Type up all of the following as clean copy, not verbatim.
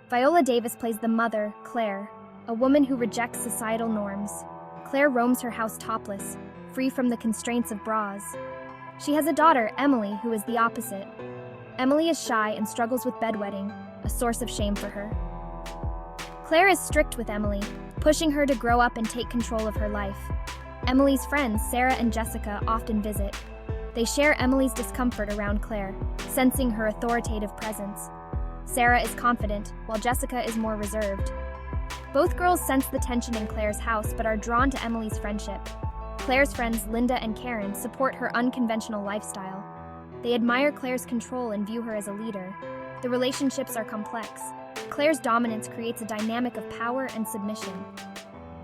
Viola Davis plays the mother, Claire, a woman who rejects societal norms. Claire roams her house topless, free from the constraints of bras. She has a daughter, Emily, who is the opposite. Emily is shy and struggles with bedwetting, a source of shame for her. Claire is strict with Emily, pushing her to grow up and take control of her life. Emily's friends, Sarah and Jessica, often visit. They share Emily's discomfort around Claire, sensing her authoritative presence. Sarah is confident, while Jessica is more reserved. Both girls sense the tension in Claire's house but are drawn to Emily's friendship. Claire's friends, Linda and Karen, support her unconventional lifestyle. They admire Claire's control and view her as a leader. The relationships are complex. Claire's dominance creates a dynamic of power and submission.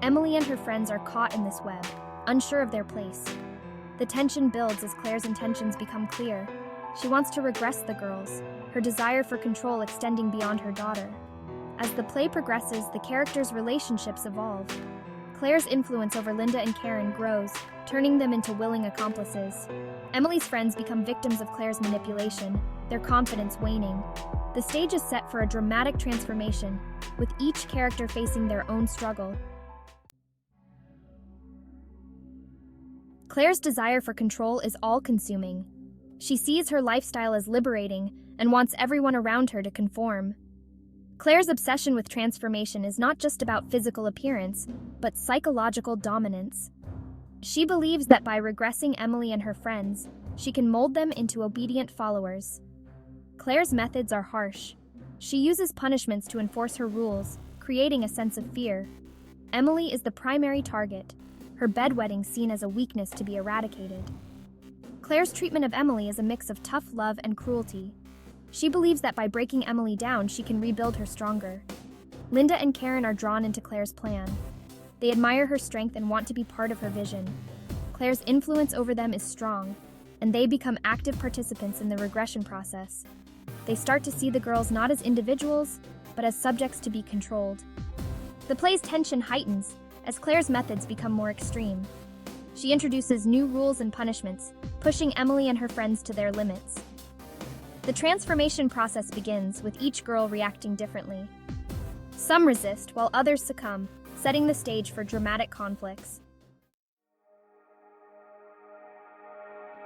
Emily and her friends are caught in this web, unsure of their place. The tension builds as Claire's intentions become clear. She wants to regress the girls, her desire for control extending beyond her daughter. As the play progresses, the characters' relationships evolve. Claire's influence over Linda and Karen grows, turning them into willing accomplices. Emily's friends become victims of Claire's manipulation, their confidence waning. The stage is set for a dramatic transformation, with each character facing their own struggle. Claire's desire for control is all-consuming. She sees her lifestyle as liberating and wants everyone around her to conform. Claire's obsession with transformation is not just about physical appearance, but psychological dominance. She believes that by regressing Emily and her friends, she can mold them into obedient followers. Claire's methods are harsh. She uses punishments to enforce her rules, creating a sense of fear. Emily is the primary target, her bedwetting seen as a weakness to be eradicated. Claire's treatment of Emily is a mix of tough love and cruelty. She believes that by breaking Emily down, she can rebuild her stronger. Linda and Karen are drawn into Claire's plan. They admire her strength and want to be part of her vision. Claire's influence over them is strong, and they become active participants in the regression process. They start to see the girls not as individuals, but as subjects to be controlled. The play's tension heightens as Claire's methods become more extreme. She introduces new rules and punishments, pushing Emily and her friends to their limits. The transformation process begins, with each girl reacting differently. Some resist, while others succumb, setting the stage for dramatic conflicts.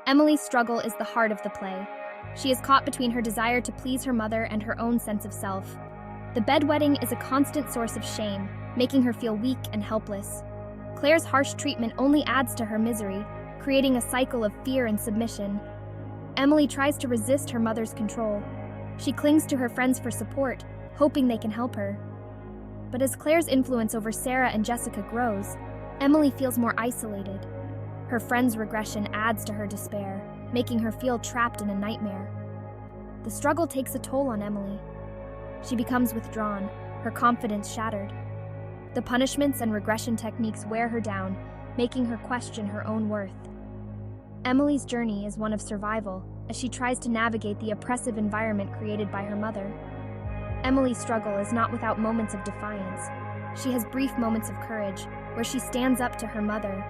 Emily's struggle is the heart of the play. She is caught between her desire to please her mother and her own sense of self. The bedwetting is a constant source of shame, making her feel weak and helpless. Claire's harsh treatment only adds to her misery, creating a cycle of fear and submission. Emily tries to resist her mother's control. She clings to her friends for support, hoping they can help her. But as Claire's influence over Sarah and Jessica grows, Emily feels more isolated. Her friend's regression adds to her despair, making her feel trapped in a nightmare. The struggle takes a toll on Emily. She becomes withdrawn, her confidence shattered. The punishments and regression techniques wear her down, making her question her own worth. Emily's journey is one of survival, as she tries to navigate the oppressive environment created by her mother. Emily's struggle is not without moments of defiance. She has brief moments of courage, where she stands up to her mother.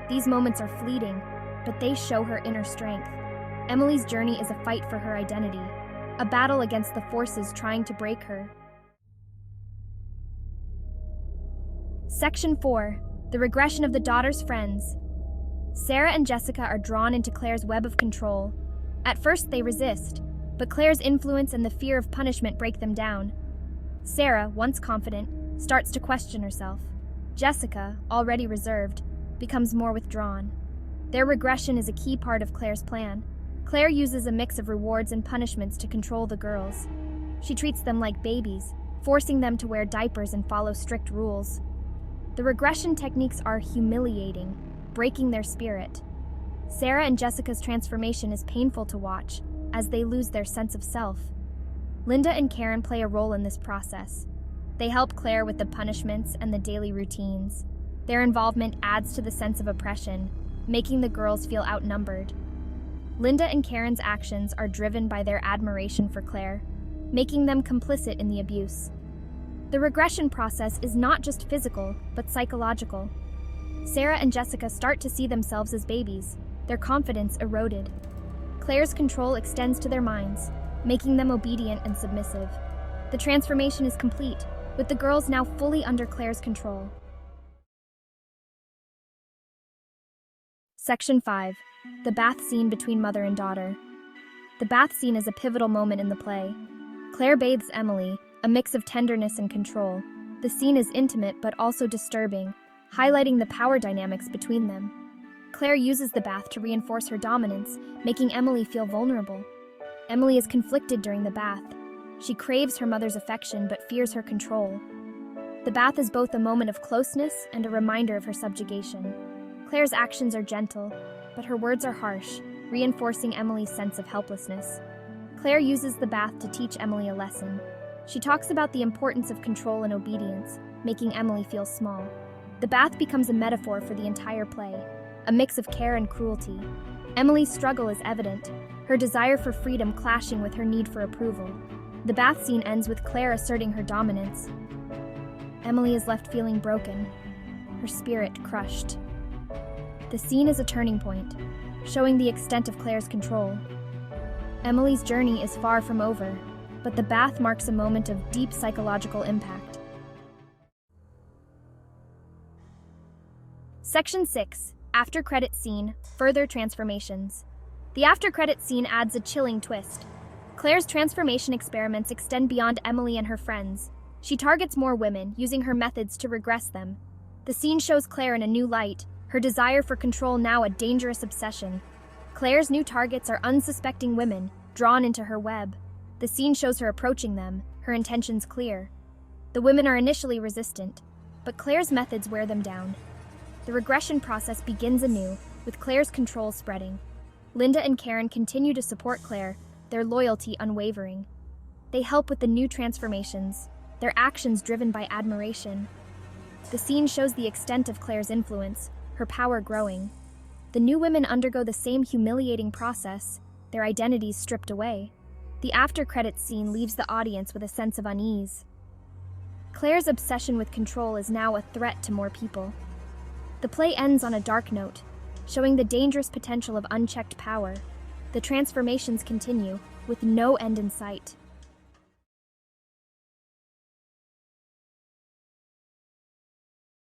These moments are fleeting, but they show her inner strength. Emily's journey is a fight for her identity, a battle against the forces trying to break her. Section 4. The Regression of the Daughter's Friends. Sarah and Jessica are drawn into Claire's web of control. At first they resist, but Claire's influence and the fear of punishment break them down. Sarah, once confident, starts to question herself. Jessica, already reserved, becomes more withdrawn. Their regression is a key part of Claire's plan. Claire uses a mix of rewards and punishments to control the girls. She treats them like babies, forcing them to wear diapers and follow strict rules. The regression techniques are humiliating, breaking their spirit. Sarah and Jessica's transformation is painful to watch, as they lose their sense of self. Linda and Karen play a role in this process. They help Claire with the punishments and the daily routines. Their involvement adds to the sense of oppression, making the girls feel outnumbered. Linda and Karen's actions are driven by their admiration for Claire, making them complicit in the abuse. The regression process is not just physical, but psychological. Sarah and Jessica start to see themselves as babies, their confidence eroded. Claire's control extends to their minds, making them obedient and submissive. The transformation is complete, with the girls now fully under Claire's control. Section 5. The bath scene between mother and daughter. The bath scene is a pivotal moment in the play. Claire bathes Emily, a mix of tenderness and control. The scene is intimate but also disturbing, highlighting the power dynamics between them. Claire uses the bath to reinforce her dominance, making Emily feel vulnerable. Emily is conflicted during the bath. She craves her mother's affection but fears her control. The bath is both a moment of closeness and a reminder of her subjugation. Claire's actions are gentle, but her words are harsh, reinforcing Emily's sense of helplessness. Claire uses the bath to teach Emily a lesson. She talks about the importance of control and obedience, making Emily feel small. The bath becomes a metaphor for the entire play, a mix of care and cruelty. Emily's struggle is evident, her desire for freedom clashing with her need for approval. The bath scene ends with Claire asserting her dominance. Emily is left feeling broken, her spirit crushed. The scene is a turning point, showing the extent of Claire's control. Emily's journey is far from over, but the bath marks a moment of deep psychological impact. Section 6. After credit scene, further transformations. The after credit scene adds a chilling twist. Claire's transformation experiments extend beyond Emily and her friends. She targets more women, using her methods to regress them. The scene shows Claire in a new light, her desire for control now a dangerous obsession. Claire's new targets are unsuspecting women, drawn into her web. The scene shows her approaching them, her intentions clear. The women are initially resistant, but Claire's methods wear them down. The regression process begins anew, with Claire's control spreading. Linda and Karen continue to support Claire, their loyalty unwavering. They help with the new transformations, their actions driven by admiration. The scene shows the extent of Claire's influence, her power growing. The new women undergo the same humiliating process, their identities stripped away. The after-credits scene leaves the audience with a sense of unease. Claire's obsession with control is now a threat to more people. The play ends on a dark note, showing the dangerous potential of unchecked power. The transformations continue, with no end in sight.